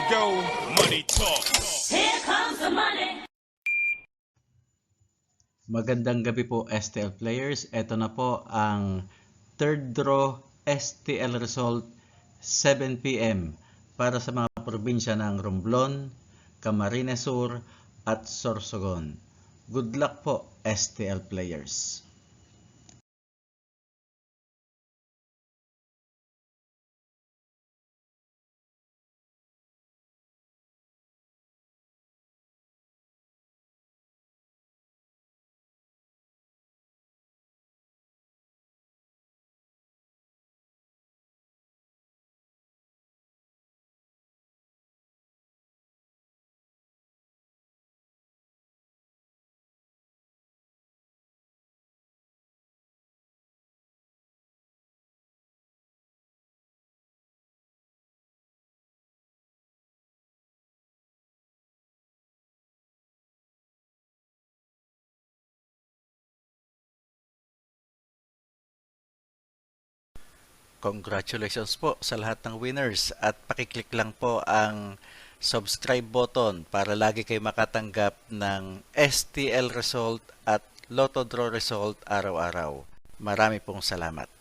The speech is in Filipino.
go, money talk. Here comes the money. Magandang gabi po STL players. Ito na po ang third draw STL result 7 p.m. para sa mga probinsya ng Romblon, Camarines Sur at Sorsogon. Good luck po STL players. Congratulations po sa lahat ng winners at pakiclick lang po ang subscribe button para lagi kayo makatanggap ng STL result at Lotto Draw result araw-araw. Marami pong salamat.